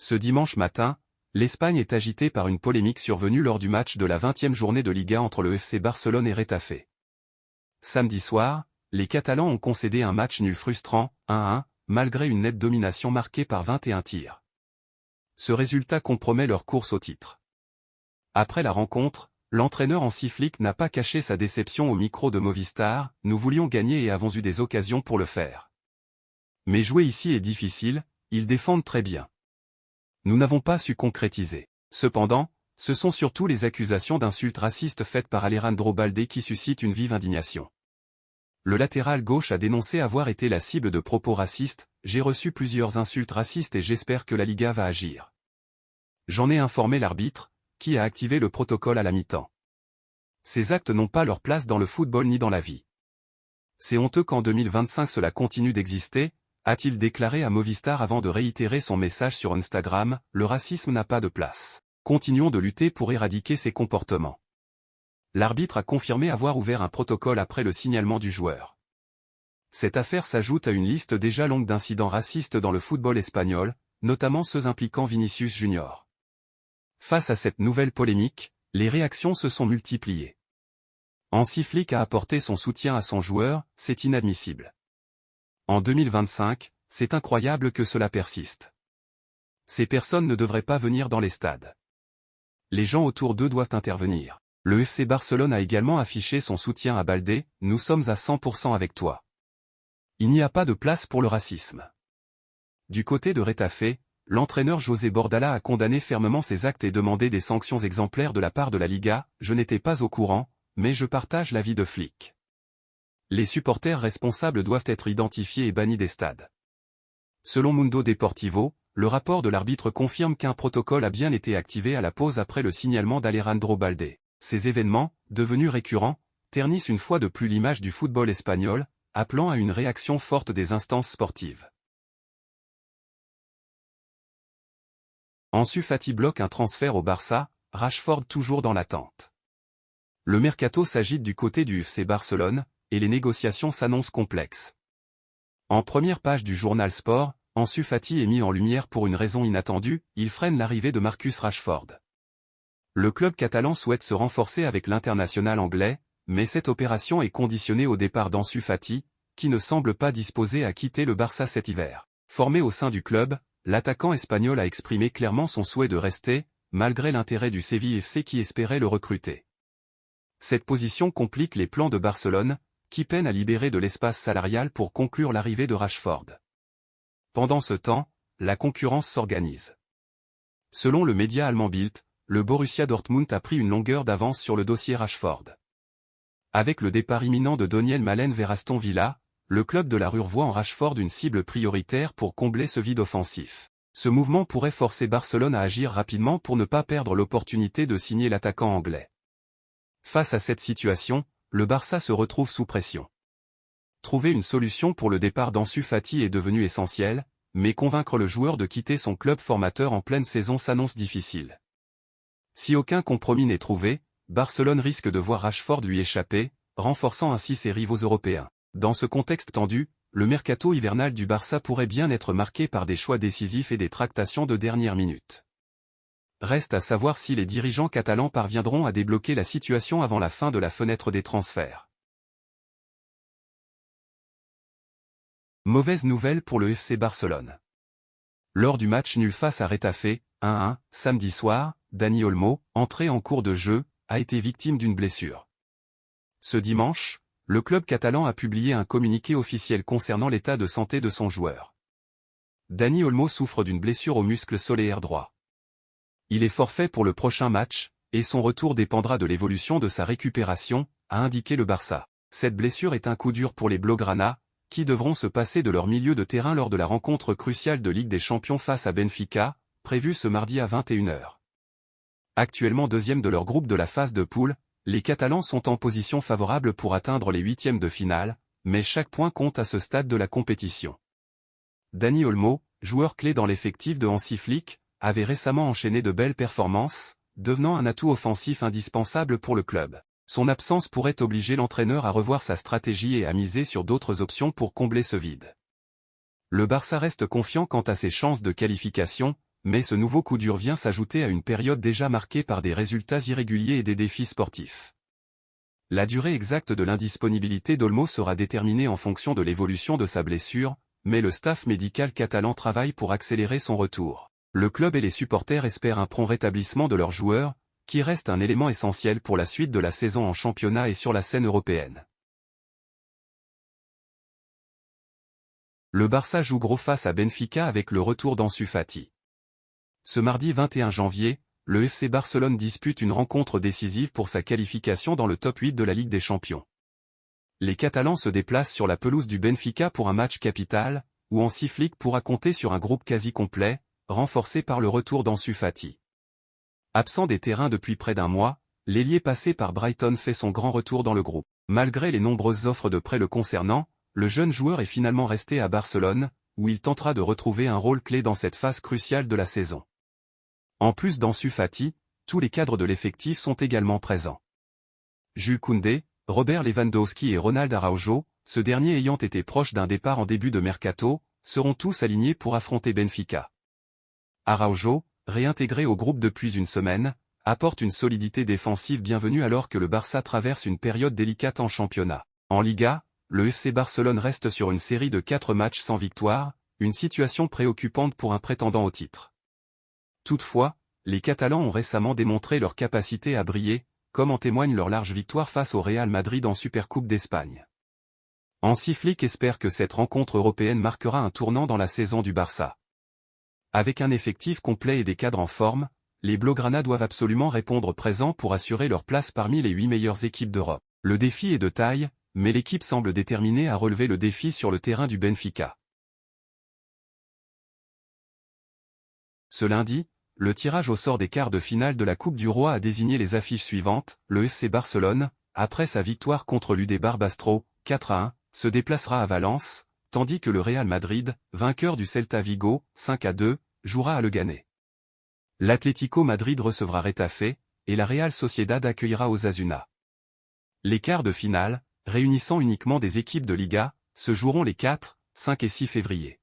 Ce dimanche matin, l'Espagne est agitée par une polémique survenue lors du match de la 20e journée de Liga entre le FC Barcelone et Retafe. Samedi soir, les Catalans ont concédé un match nul frustrant, 1-1, malgré une nette domination marquée par 21 tirs. Ce résultat compromet leur course au titre. Après la rencontre, l'entraîneur Hansi Flick n'a pas caché sa déception au micro de Movistar. « Nous voulions gagner et avons eu des occasions pour le faire. Mais jouer ici est difficile, ils défendent très bien. Nous n'avons pas su concrétiser. » Cependant, ce sont surtout les accusations d'insultes racistes faites par Alejandro Balde qui suscitent une vive indignation. Le latéral gauche a dénoncé avoir été la cible de propos racistes. « J'ai reçu plusieurs insultes racistes et j'espère que la Liga va agir. J'en ai informé l'arbitre, qui a activé le protocole à la mi-temps. Ces actes n'ont pas leur place dans le football ni dans la vie. C'est honteux qu'en 2025 cela continue d'exister, » a-t-il déclaré à Movistar avant de réitérer son message sur Instagram. « Le racisme n'a pas de place. Continuons de lutter pour éradiquer ces comportements. » L'arbitre a confirmé avoir ouvert un protocole après le signalement du joueur. Cette affaire s'ajoute à une liste déjà longue d'incidents racistes dans le football espagnol, notamment ceux impliquant Vinicius Junior. Face à cette nouvelle polémique, les réactions se sont multipliées. Hansi Flick a apporté son soutien à son joueur. « C'est inadmissible. En 2025, c'est incroyable que cela persiste. Ces personnes ne devraient pas venir dans les stades. Les gens autour d'eux doivent intervenir. » Le FC Barcelone a également affiché son soutien à Balde. « Nous sommes à 100% avec toi. Il n'y a pas de place pour le racisme. » Du côté de Retafe, l'entraîneur José Bordalás a condamné fermement ces actes et demandé des sanctions exemplaires de la part de la Liga. « Je n'étais pas au courant, mais je partage l'avis de Flick. Les supporters responsables doivent être identifiés et bannis des stades. » Selon Mundo Deportivo, le rapport de l'arbitre confirme qu'un protocole a bien été activé à la pause après le signalement d'Alejandro Balde. Ces événements, devenus récurrents, ternissent une fois de plus l'image du football espagnol, appelant à une réaction forte des instances sportives. Ansu Fati bloque un transfert au Barça, Rashford toujours dans l'attente. Le mercato s'agite du côté du FC Barcelone, et les négociations s'annoncent complexes. En première page du journal Sport, Ansu Fati est mis en lumière pour une raison inattendue, il freine l'arrivée de Marcus Rashford. Le club catalan souhaite se renforcer avec l'international anglais, mais cette opération est conditionnée au départ d'Ansu Fati, qui ne semble pas disposé à quitter le Barça cet hiver. Formé au sein du club, l'attaquant espagnol a exprimé clairement son souhait de rester, malgré l'intérêt du Séville FC qui espérait le recruter. Cette position complique les plans de Barcelone, qui peine à libérer de l'espace salarial pour conclure l'arrivée de Rashford. Pendant ce temps, la concurrence s'organise. Selon le média allemand Bild, le Borussia Dortmund a pris une longueur d'avance sur le dossier Rashford. Avec le départ imminent de Daniel Malen vers Aston Villa, le club de la Ruhr voit en Rashford une cible prioritaire pour combler ce vide offensif. Ce mouvement pourrait forcer Barcelone à agir rapidement pour ne pas perdre l'opportunité de signer l'attaquant anglais. Face à cette situation, le Barça se retrouve sous pression. Trouver une solution pour le départ d'Ansu Fati est devenu essentiel, mais convaincre le joueur de quitter son club formateur en pleine saison s'annonce difficile. Si aucun compromis n'est trouvé, Barcelone risque de voir Rashford lui échapper, renforçant ainsi ses rivaux européens. Dans ce contexte tendu, le mercato hivernal du Barça pourrait bien être marqué par des choix décisifs et des tractations de dernière minute. Reste à savoir si les dirigeants catalans parviendront à débloquer la situation avant la fin de la fenêtre des transferts. Mauvaise nouvelle pour le FC Barcelone. Lors du match nul face à Retafe, 1-1, samedi soir, Dani Olmo, entré en cours de jeu, a été victime d'une blessure. Ce dimanche, le club catalan a publié un communiqué officiel concernant l'état de santé de son joueur. Dani Olmo souffre d'une blessure au muscle solaire droit. Il est forfait pour le prochain match, et son retour dépendra de l'évolution de sa récupération, a indiqué le Barça. Cette blessure est un coup dur pour les Blaugrana, qui devront se passer de leur milieu de terrain lors de la rencontre cruciale de Ligue des Champions face à Benfica, prévue ce mardi à 21h. Actuellement deuxième de leur groupe de la phase de poule, les Catalans sont en position favorable pour atteindre les huitièmes de finale, mais chaque point compte à ce stade de la compétition. Dani Olmo, joueur clé dans l'effectif de Hansi Flick, avait récemment enchaîné de belles performances, devenant un atout offensif indispensable pour le club. Son absence pourrait obliger l'entraîneur à revoir sa stratégie et à miser sur d'autres options pour combler ce vide. Le Barça reste confiant quant à ses chances de qualification, mais ce nouveau coup dur vient s'ajouter à une période déjà marquée par des résultats irréguliers et des défis sportifs. La durée exacte de l'indisponibilité d'Olmo sera déterminée en fonction de l'évolution de sa blessure, mais le staff médical catalan travaille pour accélérer son retour. Le club et les supporters espèrent un prompt rétablissement de leurs joueurs, qui reste un élément essentiel pour la suite de la saison en championnat et sur la scène européenne. Le Barça joue gros face à Benfica avec le retour d'Ansu Fati. Ce mardi 21 janvier, le FC Barcelone dispute une rencontre décisive pour sa qualification dans le top 8 de la Ligue des Champions. Les Catalans se déplacent sur la pelouse du Benfica pour un match capital, où Hansi Flick pourra compter sur un groupe quasi complet, renforcé par le retour d'Ansu Fati. Absent des terrains depuis près d'un mois, l'ailier passé par Brighton fait son grand retour dans le groupe. Malgré les nombreuses offres de prêt le concernant, le jeune joueur est finalement resté à Barcelone, où il tentera de retrouver un rôle clé dans cette phase cruciale de la saison. En plus d'Ansu Fati, tous les cadres de l'effectif sont également présents. Jules Koundé, Robert Lewandowski et Ronald Araujo, ce dernier ayant été proche d'un départ en début de mercato, seront tous alignés pour affronter Benfica. Araujo, réintégré au groupe depuis une semaine, apporte une solidité défensive bienvenue alors que le Barça traverse une période délicate en championnat. En Liga, le FC Barcelone reste sur une série de 4 matchs sans victoire, une situation préoccupante pour un prétendant au titre. Toutefois, les Catalans ont récemment démontré leur capacité à briller, comme en témoigne leur large victoire face au Real Madrid en Supercoupe d'Espagne. Hansi Flick espère que cette rencontre européenne marquera un tournant dans la saison du Barça. Avec un effectif complet et des cadres en forme, les Blaugrana doivent absolument répondre présent pour assurer leur place parmi les 8 meilleures équipes d'Europe. Le défi est de taille, mais l'équipe semble déterminée à relever le défi sur le terrain du Benfica. Ce lundi, le tirage au sort des quarts de finale de la Coupe du Roi a désigné les affiches suivantes. Le FC Barcelone, après sa victoire contre l'UD Barbastro, 4-1, se déplacera à Valence, tandis que le Real Madrid, vainqueur du Celta Vigo, 5-2, jouera à Leganés. L'Atlético Madrid recevra Retafe, et la Real Sociedad accueillera Osasuna. Les quarts de finale, réunissant uniquement des équipes de Liga, se joueront les 4, 5 et 6 février.